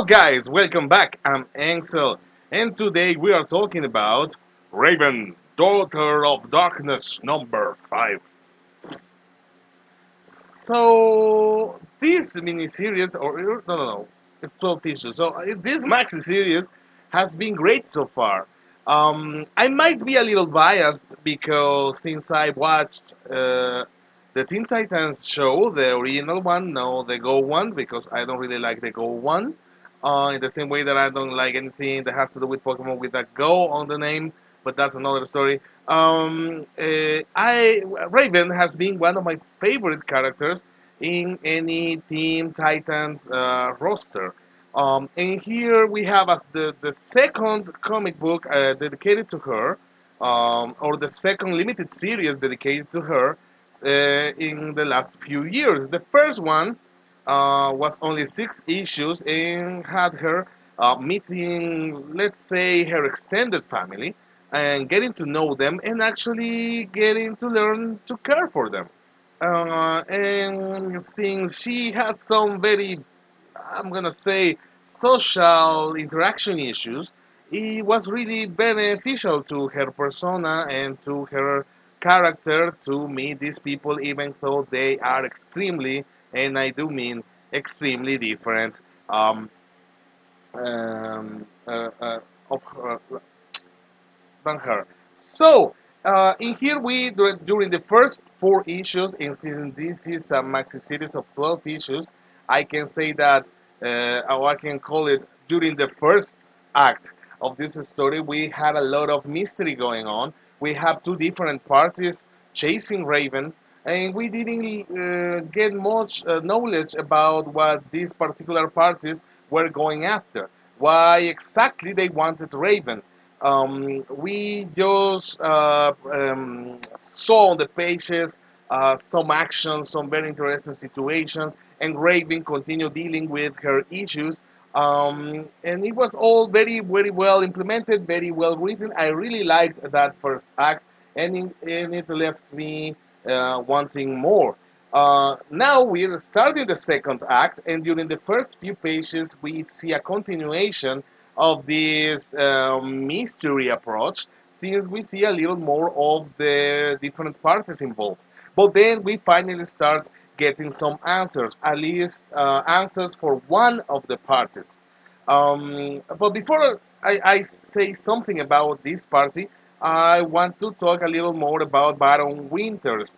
Hello guys, welcome back. I'm Ansel, and today we are talking about Raven, Daughter of Darkness, number 5. So, this miniseries, no, it's 12 issues. So, this maxi series has been great so far. I might be a little biased because since I watched the Teen Titans show, the original one, no the Go one, because I don't really like the Go one. In the same way that I don't like anything that has to do with Pokemon with a Go on the name, but that's another story. I Raven has been one of my favorite characters in any Teen Titans roster. And here we have as the second comic book dedicated to her, or the second limited series dedicated to her in the last few years. The first one was only 6 issues and had her meeting, let's say, her extended family and getting to know them and actually getting to learn to care for them. And since she has some very, I'm gonna say, social interaction issues, it was really beneficial to her persona and to her character to meet these people, even though they are extremely, and I do mean extremely different um, um, uh, uh, of her, than her. So, in here during the first 4 issues, and since this is a maxi series of 12 issues, I can say that, or I can call it, during the first act of this story, we had a lot of mystery going on. We have two different parties chasing Raven, and we didn't get much knowledge about what these particular parties were going after. Why exactly they wanted Raven. We just saw on the pages some actions, some very interesting situations, and Raven continued dealing with her issues. And it was all very, very well implemented, very well written. I really liked that first act, and it left me wanting more. Now we're starting the second act, and during the first few pages, we see a continuation of this mystery approach, since we see a little more of the different parties involved. But then we finally start getting some answers, at least answers for one of the parties. But before I say something about this party, I want to talk a little more about Baron Winters.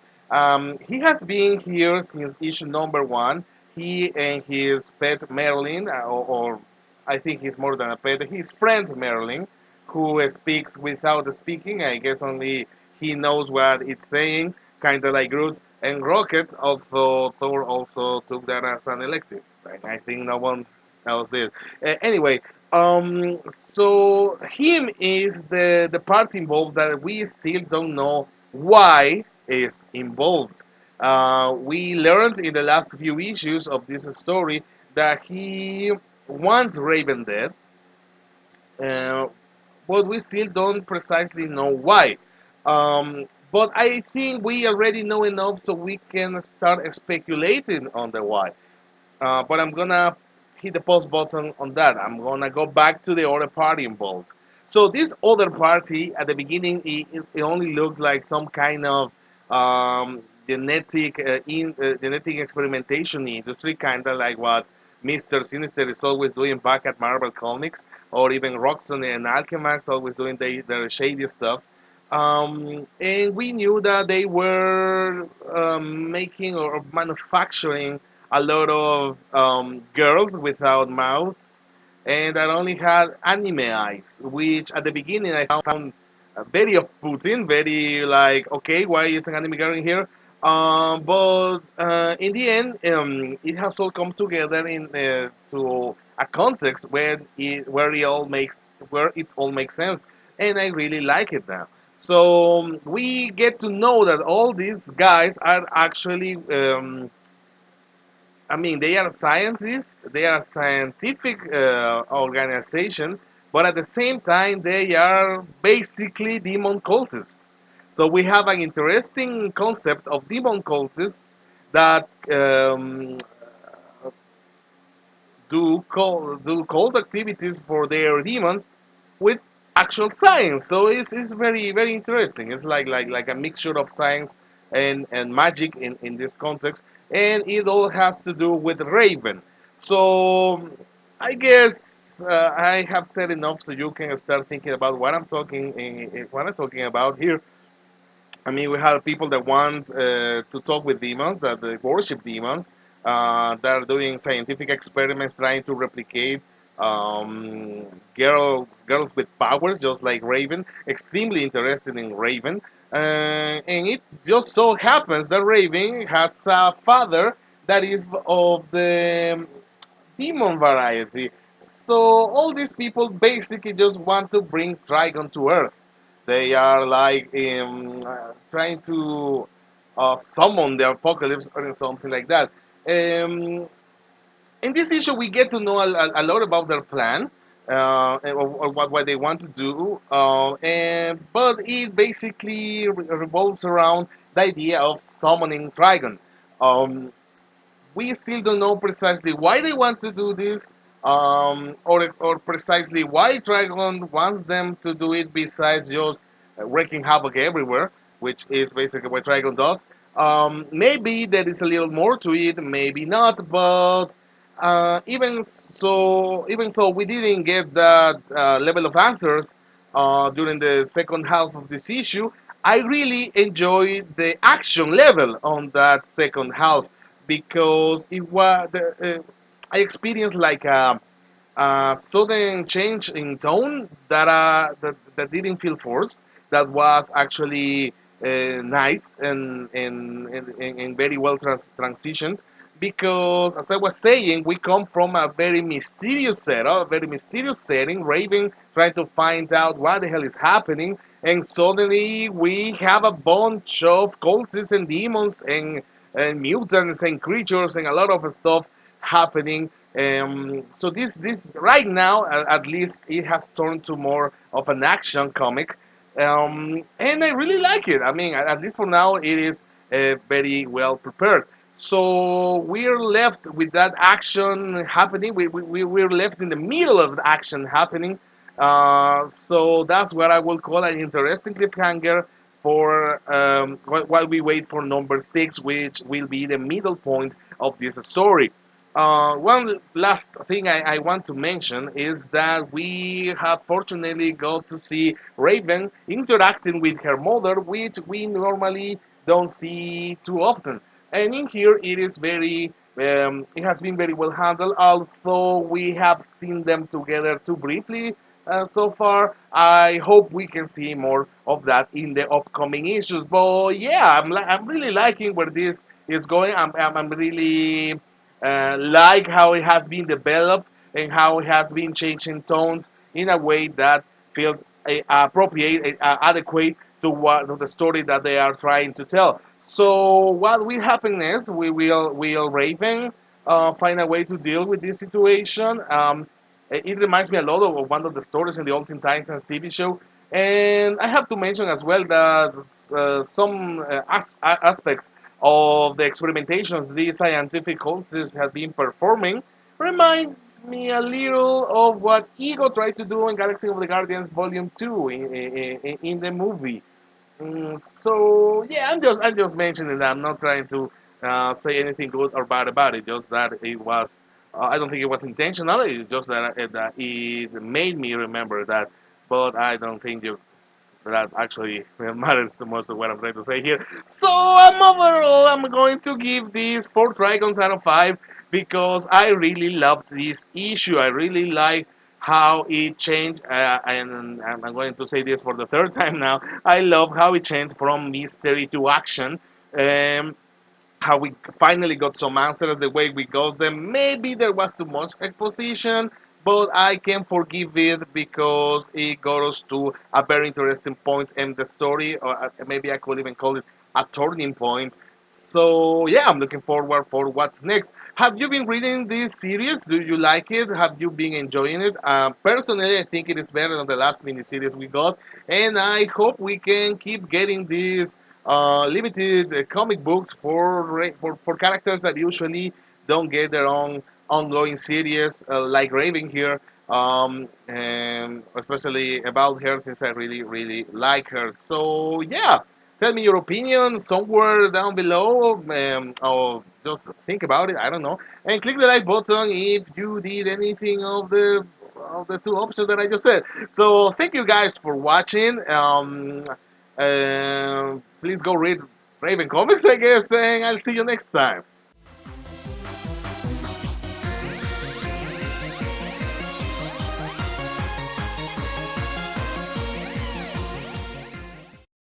He has been here since issue number 1. He and his pet Merlin, or I think he's more than a pet, his friend Merlin, who speaks without speaking. I guess only he knows what it's saying, kind of like Groot and Rocket, although Thor also took that as an elective. I think no one else did. Anyway, so him is the part involved that we still don't know why is involved. We learned in the last few issues of this story that he wants Raven dead, uh, but we still don't precisely know why. But I think we already know enough so we can start speculating on the why. But I'm gonna hit the pause button on that. I'm gonna go back to the other party involved. So this other party at the beginning, it only looked like some kind of genetic experimentation industry, kind of like what Mr. Sinister is always doing back at Marvel Comics, or even Roxxon and Alchemax always doing their shady stuff. And we knew that they were making or manufacturing a lot of girls without mouths and that only had anime eyes, which at the beginning I found very off-putting, very like, okay, why is an anime girl in here? But in the end, it has all come together in to a context where it all makes sense, and I really like it now. So we get to know that all these guys are actually I mean, they are scientists, they are a scientific organization, but at the same time, they are basically demon cultists. So we have an interesting concept of demon cultists that do cold activities for their demons with actual science. So it's very very interesting. It's like a mixture of science and magic in this context, and it all has to do with Raven. So I guess I have said enough, so you can start thinking about what I'm talking about here. I mean, we have people that want to talk with demons, that they worship demons, that are doing scientific experiments trying to replicate girls with powers, just like Raven. Extremely interested in Raven. And it just so happens that Raven has a father that is of the demon variety. So all these people basically just want to bring Trigon to Earth. They are like trying to summon the apocalypse or something like that. Um, in this issue, we get to know a lot about their plan, or what they want to do, but it basically revolves around the idea of summoning Trigon. Um, we still don't know precisely why they want to do this, or precisely why Dragon wants them to do it besides just wreaking havoc everywhere, which is basically what Dragon does. Maybe there is a little more to it, maybe not, but even though we didn't get that level of answers during the second half of this issue, I really enjoyed the action level on that second half because I experienced like a sudden change in tone that didn't feel forced. That was actually nice and very well transitioned. Because, as I was saying, we come from a very mysterious setup, a very mysterious setting. Raven trying to find out what the hell is happening, and suddenly we have a bunch of cultists and demons and mutants and creatures and a lot of stuff happening. So this right now, at least, it has turned to more of an action comic, and I really like it. I mean, at least for now, it is very well prepared. So we're left with that action happening. We're left in the middle of the action happening. So that's what I will call an interesting cliffhanger for while we wait for number 6, which will be the middle point of this story. One last thing I want to mention is that we have fortunately got to see Raven interacting with her mother, which we normally don't see too often. And in here, it has been very well handled, although we have seen them together too briefly so far. I hope we can see more of that in the upcoming issues. But yeah, I'm really liking where this is going. I'm really like how it has been developed and how it has been changing tones in a way that feels appropriate, adequate to the story that they are trying to tell. So what will happen next? Will Raven find a way to deal with this situation? It reminds me a lot of one of the stories in the Old Teen Titans TV show. And I have to mention as well that some aspects of the experimentations these scientific cultists have been performing reminds me a little of what Ego tried to do in Galaxy of the Guardians Volume 2 in the movie. So yeah, I'm just mentioning that. I'm not trying to say anything good or bad about it. Just that it was. I don't think it was intentional. It's just that it made me remember that. But I don't think that actually matters too much of what I'm trying to say here. So overall, I'm going to give this 4 dragons out of 5 because I really loved this issue. I really like how it changed, and I'm going to say this for the third time now. I love how it changed from mystery to action. Um, how we finally got some answers the way we got them. Maybe there was too much exposition, but I can forgive it because it got us to a very interesting point in the story, or maybe I could even call it a turning point. So yeah, I'm looking forward for what's next. Have you been reading this series? Do you like it? Have you been enjoying it? Personally, I think it is better than the last miniseries we got, and I hope we can keep getting these limited comic books for characters that usually don't get their own ongoing series like Raven here, and especially about her since I really, really like her. So yeah, tell me your opinion somewhere down below, or just think about it. I don't know, and click the like button if you did anything of the two options that I just said. So thank you guys for watching. Please go read Raven Comics, I guess, and I'll see you next time.